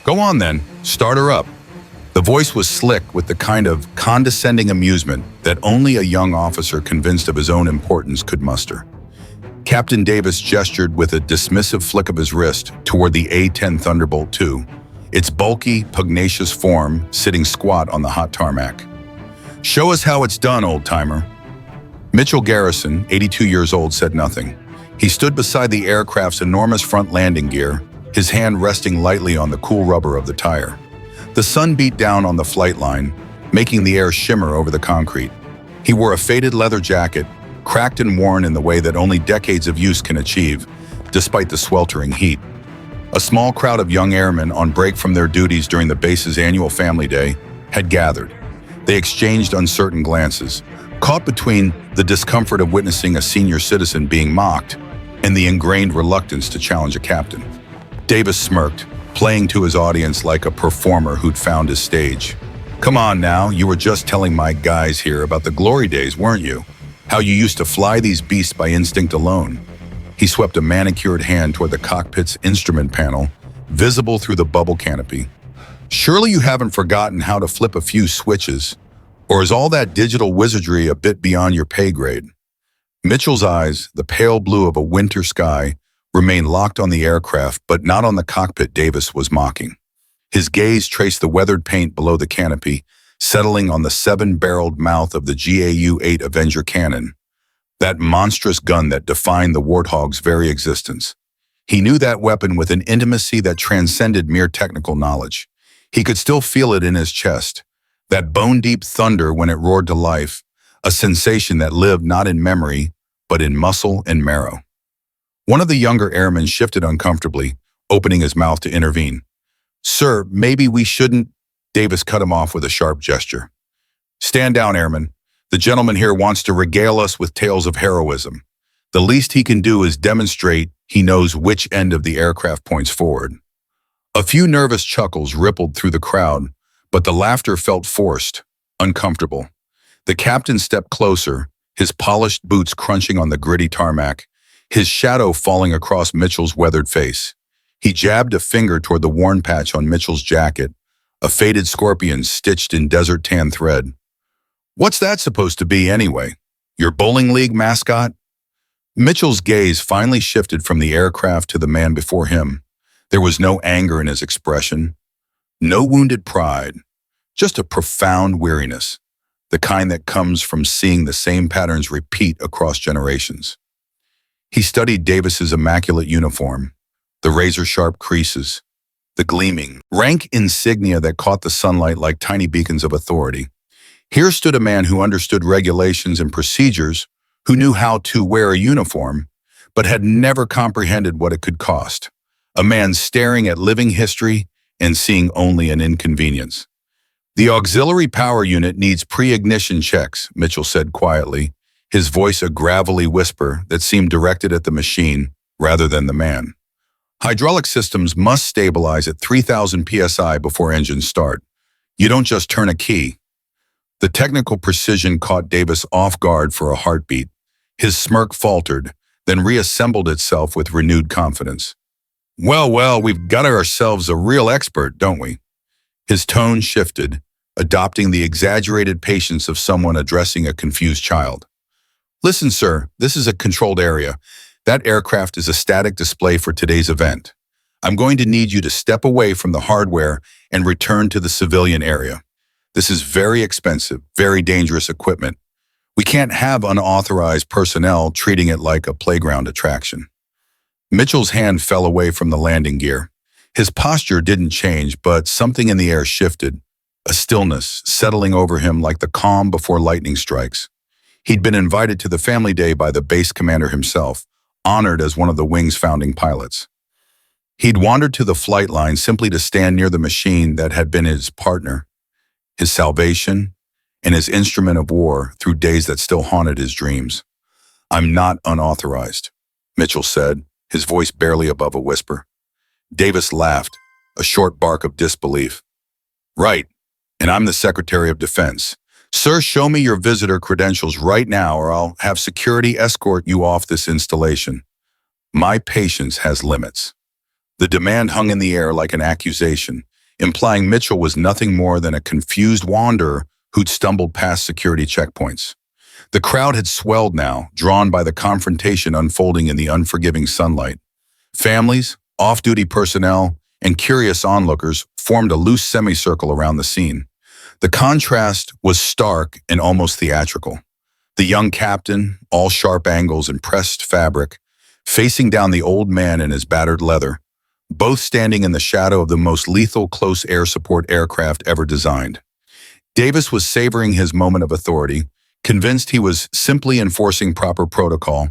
Go on then, start her up. The voice was slick with the kind of condescending amusement that only a young officer convinced of his own importance could muster. Captain Davis gestured with a dismissive flick of his wrist toward the A-10 Thunderbolt II, its bulky, pugnacious form sitting squat on the hot tarmac. "Show us how it's done, old-timer." Mitchell Garrison, 82 years old, said nothing. He stood beside the aircraft's enormous front landing gear, his hand resting lightly on the cool rubber of the tire. The sun beat down on the flight line, making the air shimmer over the concrete. He wore a faded leather jacket, cracked and worn in the way that only decades of use can achieve, despite the sweltering heat. A small crowd of young airmen on break from their duties during the base's annual family day had gathered. They exchanged uncertain glances, caught between the discomfort of witnessing a senior citizen being mocked and the ingrained reluctance to challenge a captain. Davis smirked, playing to his audience like a performer who'd found his stage. "Come on now, you were just telling my guys here about the glory days, weren't you? How you used to fly these beasts by instinct alone." He swept a manicured hand toward the cockpit's instrument panel, visible through the bubble canopy. "Surely you haven't forgotten how to flip a few switches, or is all that digital wizardry a bit beyond your pay grade?" Mitchell's eyes, the pale blue of a winter sky, remained locked on the aircraft, but not on the cockpit Davis was mocking. His gaze traced the weathered paint below the canopy, settling on the 7-barreled mouth of the GAU-8 Avenger cannon, that monstrous gun that defined the Warthog's very existence. He knew that weapon with an intimacy that transcended mere technical knowledge. He could still feel it in his chest, that bone-deep thunder when it roared to life, a sensation that lived not in memory, but in muscle and marrow. One of the younger airmen shifted uncomfortably, opening his mouth to intervene. "Sir, maybe we shouldn't—" Davis cut him off with a sharp gesture. "Stand down, airman. The gentleman here wants to regale us with tales of heroism. The least he can do is demonstrate he knows which end of the aircraft points forward." A few nervous chuckles rippled through the crowd, but the laughter felt forced, uncomfortable. The captain stepped closer, his polished boots crunching on the gritty tarmac, his shadow falling across Mitchell's weathered face. He jabbed a finger toward the worn patch on Mitchell's jacket, a faded scorpion stitched in desert tan thread. "What's that supposed to be anyway? Your bowling league mascot?" Mitchell's gaze finally shifted from the aircraft to the man before him. There was no anger in his expression, no wounded pride, just a profound weariness, the kind that comes from seeing the same patterns repeat across generations. He studied Davis's immaculate uniform, the razor-sharp creases, the gleaming, rank insignia that caught the sunlight like tiny beacons of authority. Here stood a man who understood regulations and procedures, who knew how to wear a uniform, but had never comprehended what it could cost. A man staring at living history and seeing only an inconvenience. "The auxiliary power unit needs pre-ignition checks," Mitchell said quietly, his voice a gravelly whisper that seemed directed at the machine rather than the man. "Hydraulic systems must stabilize at 3,000 psi before engines start. You don't just turn a key." The technical precision caught Davis off guard for a heartbeat. His smirk faltered, then reassembled itself with renewed confidence. Well, we've got ourselves a real expert, don't we?" His tone shifted, adopting the exaggerated patience of someone addressing a confused child. "Listen, sir, this is a controlled area. That aircraft is a static display for today's event. I'm going to need you to step away from the hardware and return to the civilian area. This is very expensive, very dangerous equipment. We can't have unauthorized personnel treating it like a playground attraction." Mitchell's hand fell away from the landing gear. His posture didn't change, but something in the air shifted, a stillness settling over him like the calm before lightning strikes. He'd been invited to the family day by the base commander himself, honored as one of the wing's founding pilots. He'd wandered to the flight line simply to stand near the machine that had been his partner, his salvation, and his instrument of war through days that still haunted his dreams. "I'm not unauthorized," Mitchell said, his voice barely above a whisper. Davis laughed, a short bark of disbelief. "Right, and I'm the Secretary of Defense. Sir, show me your visitor credentials right now or I'll have security escort you off this installation." My patience has limits. The demand hung in the air like an accusation, implying Mitchell was nothing more than a confused wanderer who'd stumbled past security checkpoints. The crowd had swelled now, drawn by the confrontation unfolding in the unforgiving sunlight. Families, off-duty personnel, and curious onlookers formed a loose semicircle around the scene. The contrast was stark and almost theatrical. The young captain, all sharp angles and pressed fabric, facing down the old man in his battered leather, both standing in the shadow of the most lethal close air support aircraft ever designed. Davis was savoring his moment of authority, convinced he was simply enforcing proper protocol,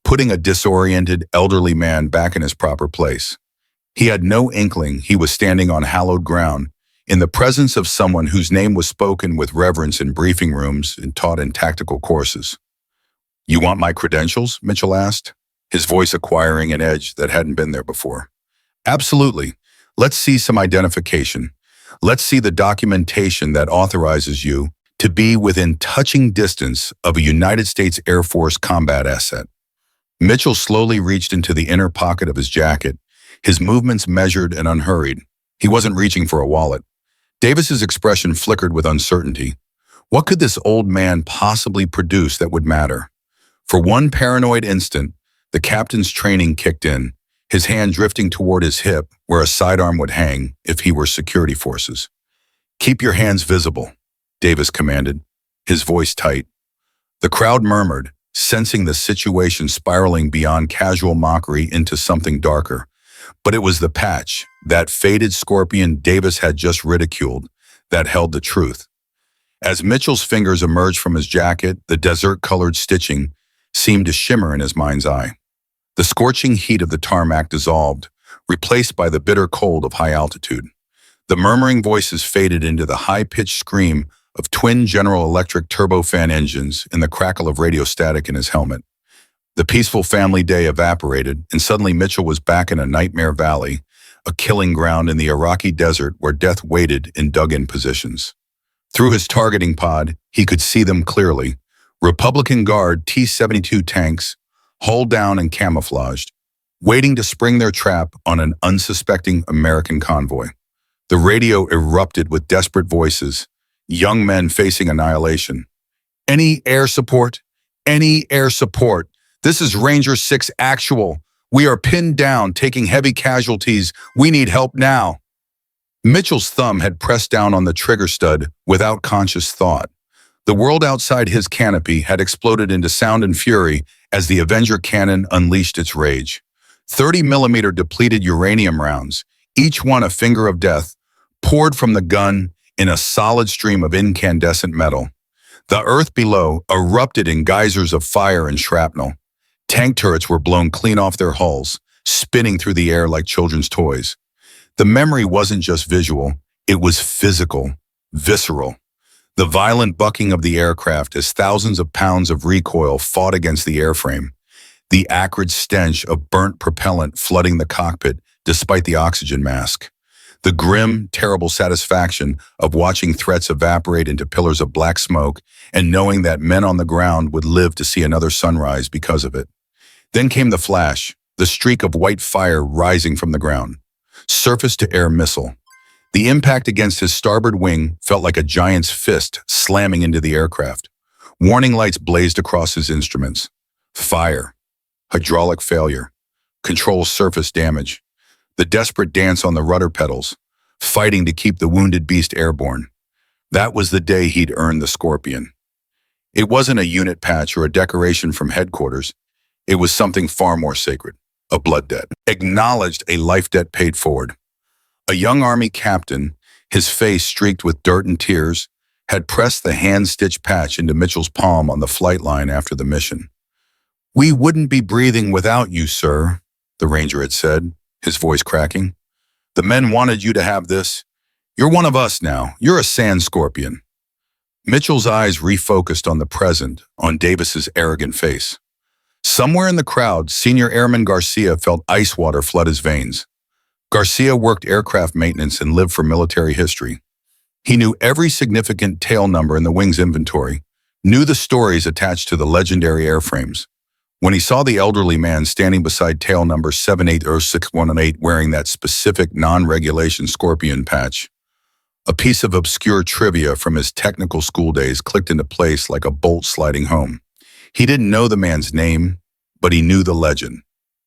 putting a disoriented, elderly man back in his proper place. He had no inkling he was standing on hallowed ground, in the presence of someone whose name was spoken with reverence in briefing rooms and taught in tactical courses. "You want my credentials?" Mitchell asked, his voice acquiring an edge that hadn't been there before. "Absolutely. Let's see some identification. Let's see the documentation that authorizes you to be within touching distance of a United States Air Force combat asset." Mitchell slowly reached into the inner pocket of his jacket, his movements measured and unhurried. He wasn't reaching for a wallet. Davis's expression flickered with uncertainty. What could this old man possibly produce that would matter? For one paranoid instant, the captain's training kicked in, his hand drifting toward his hip where a sidearm would hang if he were security forces. "Keep your hands visible," Davis commanded, his voice tight. The crowd murmured, sensing the situation spiraling beyond casual mockery into something darker. But it was the patch, that faded scorpion Davis had just ridiculed, that held the truth. As Mitchell's fingers emerged from his jacket, the desert-colored stitching seemed to shimmer in his mind's eye. The scorching heat of the tarmac dissolved, replaced by the bitter cold of high altitude. The murmuring voices faded into the high-pitched scream of twin General Electric turbofan engines and the crackle of radio static in his helmet. The peaceful family day evaporated, and suddenly Mitchell was back in a nightmare valley, a killing ground in the Iraqi desert where death waited in dug-in positions. Through his targeting pod, he could see them clearly. Republican Guard T-72 tanks, hull down and camouflaged, waiting to spring their trap on an unsuspecting American convoy. The radio erupted with desperate voices, young men facing annihilation. "Any air support? Any air support? This is Ranger 6 Actual. We are pinned down, taking heavy casualties. We need help now." Mitchell's thumb had pressed down on the trigger stud without conscious thought. The world outside his canopy had exploded into sound and fury as the Avenger cannon unleashed its rage. 30-millimeter depleted uranium rounds, each one a finger of death, poured from the gun in a solid stream of incandescent metal. The earth below erupted in geysers of fire and shrapnel. Tank turrets were blown clean off their hulls, spinning through the air like children's toys. The memory wasn't just visual, it was physical, visceral. The violent bucking of the aircraft as thousands of pounds of recoil fought against the airframe. The acrid stench of burnt propellant flooding the cockpit despite the oxygen mask. The grim, terrible satisfaction of watching threats evaporate into pillars of black smoke and knowing that men on the ground would live to see another sunrise because of it. Then came the flash, the streak of white fire rising from the ground. Surface-to-air missile. The impact against his starboard wing felt like a giant's fist slamming into the aircraft. Warning lights blazed across his instruments. Fire. Hydraulic failure. Control surface damage. The desperate dance on the rudder pedals, fighting to keep the wounded beast airborne. That was the day he'd earned the Scorpion. It wasn't a unit patch or a decoration from headquarters. It was something far more sacred, a blood debt. Acknowledged a life debt paid forward. A young Army captain, his face streaked with dirt and tears, had pressed the hand-stitched patch into Mitchell's palm on the flight line after the mission. "We wouldn't be breathing without you, sir," the Ranger had said, his voice cracking. "The men wanted you to have this. You're one of us now. You're a sand scorpion." Mitchell's eyes refocused on the present, on Davis's arrogant face. Somewhere in the crowd, Senior Airman Garcia felt ice water flood his veins. Garcia worked aircraft maintenance and lived for military history. He knew every significant tail number in the wing's inventory, knew the stories attached to the legendary airframes. When he saw the elderly man standing beside tail number 780618 wearing that specific non-regulation Scorpion patch, A piece of obscure trivia from his technical school days clicked into place like a bolt sliding home. He didn't know the man's name, but he knew the legend.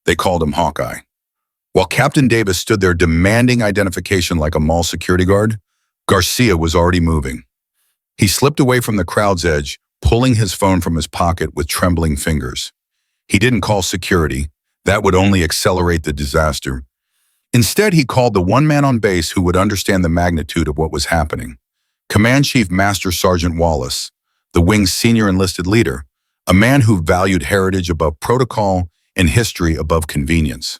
They called him Hawkeye. While Captain Davis stood there demanding identification like a mall security guard, Garcia was already moving. He slipped away from the crowd's edge, pulling his phone from his pocket with trembling fingers. He didn't call security. That would only accelerate the disaster. Instead, he called the one man on base who would understand the magnitude of what was happening. Command Chief Master Sergeant Wallace, the wing's senior enlisted leader, a man who valued heritage above protocol and history above convenience.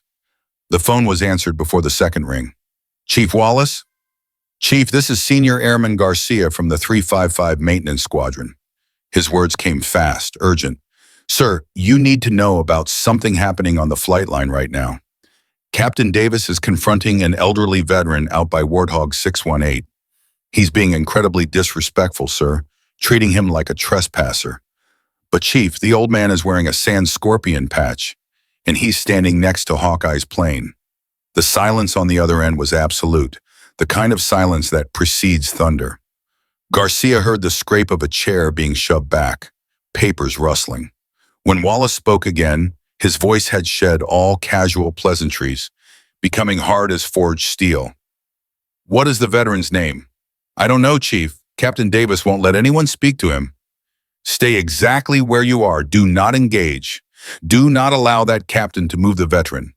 The phone was answered before the second ring. Chief Wallace? Chief, this is Senior Airman Garcia from the 355 Maintenance Squadron. His words came fast, urgent. Sir, you need to know about something happening on the flight line right now. Captain Davis is confronting an elderly veteran out by Warthog 618. He's being incredibly disrespectful, sir, treating him like a trespasser. But Chief, the old man is wearing a sand scorpion patch, and he's standing next to Hawkeye's plane. The silence on the other end was absolute, the kind of silence that precedes thunder. Garcia heard the scrape of a chair being shoved back, papers rustling. When Wallace spoke again, his voice had shed all casual pleasantries, becoming hard as forged steel. What is the veteran's name? I don't know, Chief. Captain Davis won't let anyone speak to him. Stay exactly where you are. Do not engage. Do not allow that captain to move the veteran.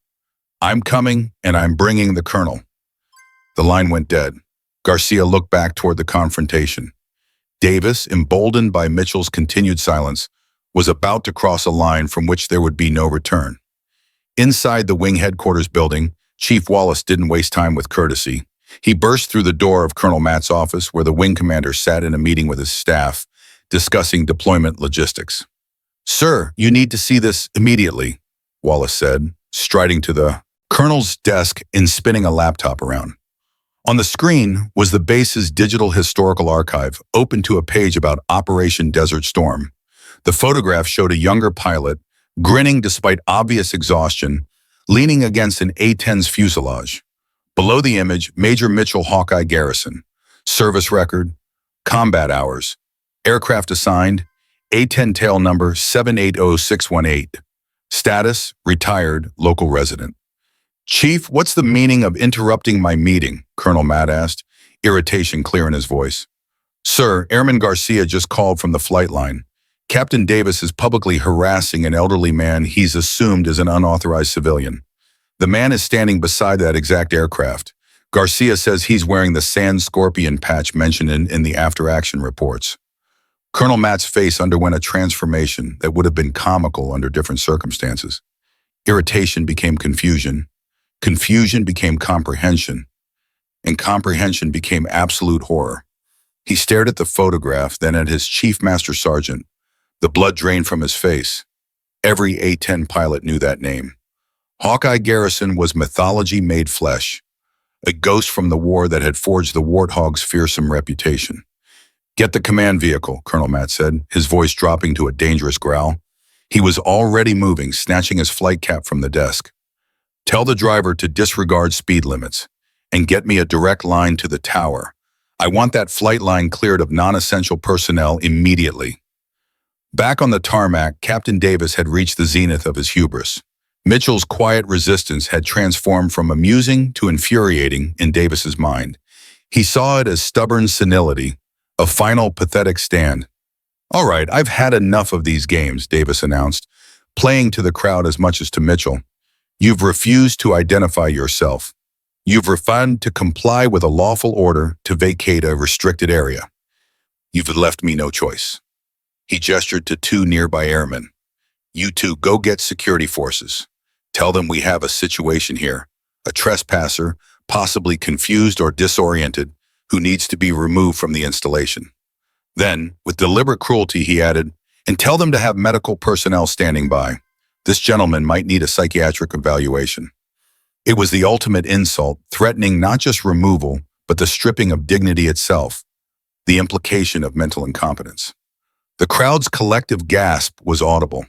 I'm coming, and I'm bringing the colonel. The line went dead. Garcia looked back toward the confrontation. Davis, emboldened by Mitchell's continued silence, was about to cross a line from which there would be no return. Inside the wing headquarters building, Chief Wallace didn't waste time with courtesy. He burst through the door of Colonel Matt's office where the wing commander sat in a meeting with his staff, discussing deployment logistics. Sir, you need to see this immediately, Wallace said, striding to the colonel's desk and spinning a laptop around. On the screen was the base's digital historical archive, open to a page about Operation Desert Storm. The photograph showed a younger pilot, grinning despite obvious exhaustion, leaning against an A-10's fuselage. Below the image, Major Mitchell Hawkeye Garrison. Service record, combat hours, aircraft assigned, A-10 tail number 780618. Status, retired, local resident. Chief, what's the meaning of interrupting my meeting? Colonel Matt asked, irritation clear in his voice. Sir, Airman Garcia just called from the flight line. Captain Davis is publicly harassing an elderly man he's assumed is an unauthorized civilian. The man is standing beside that exact aircraft. Garcia says he's wearing the sand scorpion patch mentioned in the after-action reports. Colonel Matt's face underwent a transformation that would have been comical under different circumstances. Irritation became confusion. Confusion became comprehension. And comprehension became absolute horror. He stared at the photograph, then at his chief master sergeant. The blood drained from his face. Every A-10 pilot knew that name. Hawkeye Garrison was mythology made flesh, a ghost from the war that had forged the Warthog's fearsome reputation. Get the command vehicle, Colonel Matt said, his voice dropping to a dangerous growl. He was already moving, snatching his flight cap from the desk. Tell the driver to disregard speed limits and get me a direct line to the tower. I want that flight line cleared of non-essential personnel immediately. Back on the tarmac, Captain Davis had reached the zenith of his hubris. Mitchell's quiet resistance had transformed from amusing to infuriating in Davis's mind. He saw it as stubborn senility, a final pathetic stand. All right, I've had enough of these games, Davis announced, playing to the crowd as much as to Mitchell. You've refused to identify yourself. You've refused to comply with a lawful order to vacate a restricted area. You've left me no choice. He gestured to two nearby airmen. You two go get security forces. Tell them we have a situation here. A trespasser, possibly confused or disoriented, who needs to be removed from the installation. Then, with deliberate cruelty, he added, and tell them to have medical personnel standing by. This gentleman might need a psychiatric evaluation. It was the ultimate insult, threatening not just removal, but the stripping of dignity itself, the implication of mental incompetence. The crowd's collective gasp was audible.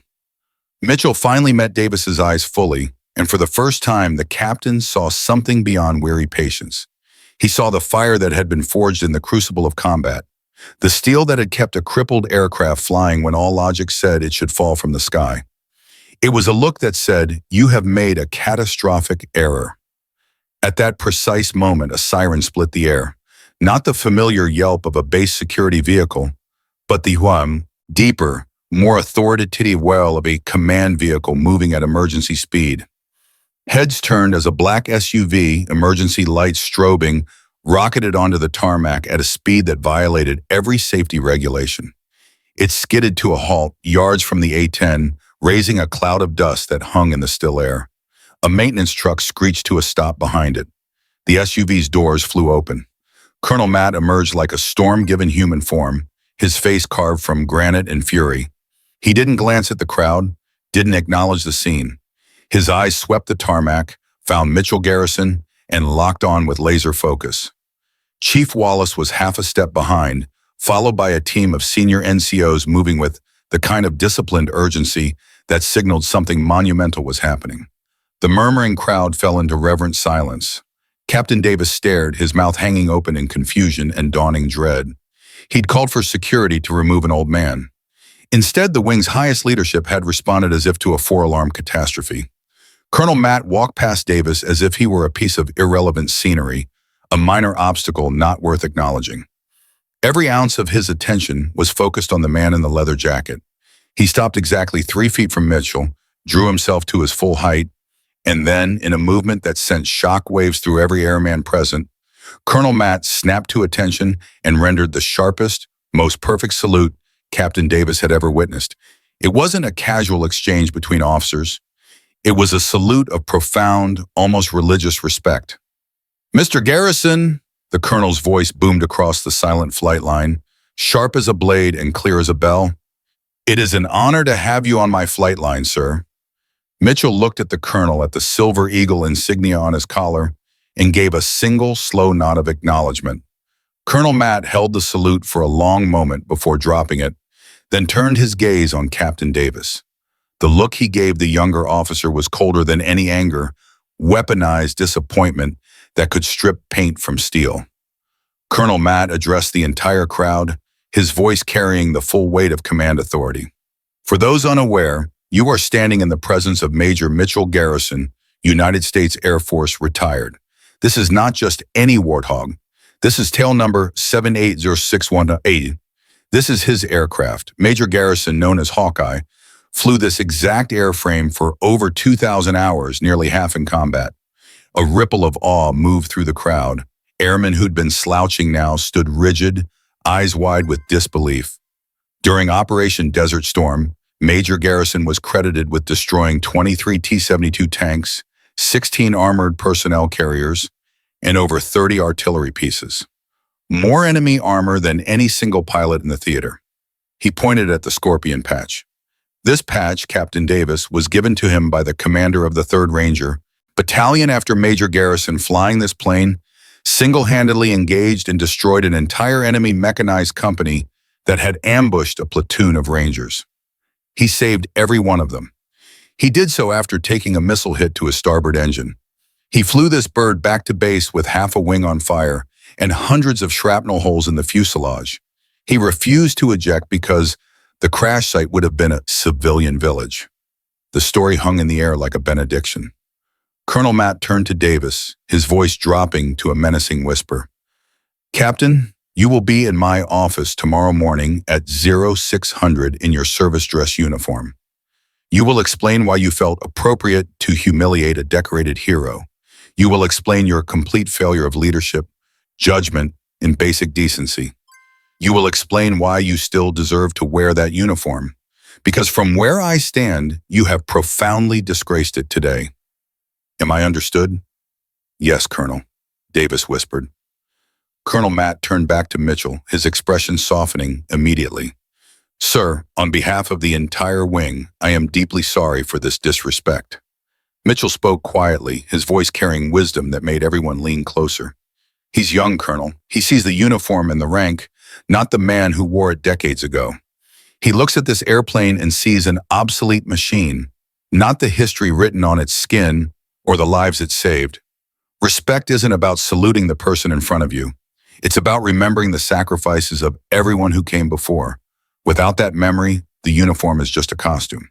Mitchell finally met Davis's eyes fully, and for the first time, the captain saw something beyond weary patience. He saw the fire that had been forged in the crucible of combat, the steel that had kept a crippled aircraft flying when all logic said it should fall from the sky. It was a look that said, "You have made a catastrophic error." At that precise moment, a siren split the air, not the familiar yelp of a base security vehicle, but the deeper, more authoritative wail of a command vehicle moving at emergency speed. Heads turned as a black SUV, emergency lights strobing, rocketed onto the tarmac at a speed that violated every safety regulation. It skidded to a halt yards from the A-10, raising a cloud of dust that hung in the still air. A maintenance truck screeched to a stop behind it. The SUV's doors flew open. Colonel Matt emerged like a storm-given human form, his face carved from granite and fury. He didn't glance at the crowd, didn't acknowledge the scene. His eyes swept the tarmac, found Mitchell Garrison, and locked on with laser focus. Chief Wallace was half a step behind, followed by a team of senior NCOs moving with the kind of disciplined urgency that signaled something monumental was happening. The murmuring crowd fell into reverent silence. Captain Davis stared, his mouth hanging open in confusion and dawning dread. He'd called for security to remove an old man. Instead, the wing's highest leadership had responded as if to a four-alarm catastrophe. Colonel Matt walked past Davis as if he were a piece of irrelevant scenery, a minor obstacle not worth acknowledging. Every ounce of his attention was focused on the man in the leather jacket. He stopped exactly 3 feet from Mitchell, drew himself to his full height, and then, in a movement that sent shock waves through every airman present, Colonel Matt snapped to attention and rendered the sharpest, most perfect salute Captain Davis had ever witnessed. It wasn't a casual exchange between officers. It was a salute of profound, almost religious respect. "Mr. Garrison," the colonel's voice boomed across the silent flight line, sharp as a blade and clear as a bell. "It is an honor to have you on my flight line, sir." Mitchell looked at the colonel at the silver eagle insignia on his collar and gave a single slow nod of acknowledgement. Colonel Matt held the salute for a long moment before dropping it, then turned his gaze on Captain Davis. The look he gave the younger officer was colder than any anger, weaponized disappointment that could strip paint from steel. Colonel Matt addressed the entire crowd, his voice carrying the full weight of command authority. "For those unaware, you are standing in the presence of Major Mitchell Garrison, United States Air Force, retired. This is not just any warthog. This is tail number 7806180. This is his aircraft. Major Garrison, known as Hawkeye, flew this exact airframe for over 2,000 hours, nearly half in combat." A ripple of awe moved through the crowd. Airmen who'd been slouching now stood rigid, eyes wide with disbelief. During Operation Desert Storm, Major Garrison was credited with destroying 23 T-72 tanks, 16 armored personnel carriers, and over 30 artillery pieces. More enemy armor than any single pilot in the theater. He pointed at the Scorpion patch. This patch, Captain Davis, was given to him by the commander of the 3rd Ranger Battalion after Major Garrison, flying this plane, single-handedly engaged and destroyed an entire enemy mechanized company that had ambushed a platoon of Rangers. He saved every one of them. He did so after taking a missile hit to his starboard engine. He flew this bird back to base with half a wing on fire and hundreds of shrapnel holes in the fuselage. He refused to eject because the crash site would have been a civilian village. The story hung in the air like a benediction. Colonel Matt turned to Davis, his voice dropping to a menacing whisper. "Captain, you will be in my office tomorrow morning at 0600 in your service dress uniform. You will explain why you felt appropriate to humiliate a decorated hero. You will explain your complete failure of leadership, judgment, and basic decency. You will explain why you still deserve to wear that uniform, because from where I stand, you have profoundly disgraced it today. Am I understood?" "Yes, Colonel," Davis whispered. Colonel Matt turned back to Mitchell, his expression softening immediately. "Sir, on behalf of the entire wing, I am deeply sorry for this disrespect." Mitchell spoke quietly, his voice carrying wisdom that made everyone lean closer. "He's young, Colonel. He sees the uniform and the rank, not the man who wore it decades ago. He looks at this airplane and sees an obsolete machine, not the history written on its skin or the lives it saved. Respect isn't about saluting the person in front of you. It's about remembering the sacrifices of everyone who came before. Without that memory, the uniform is just a costume.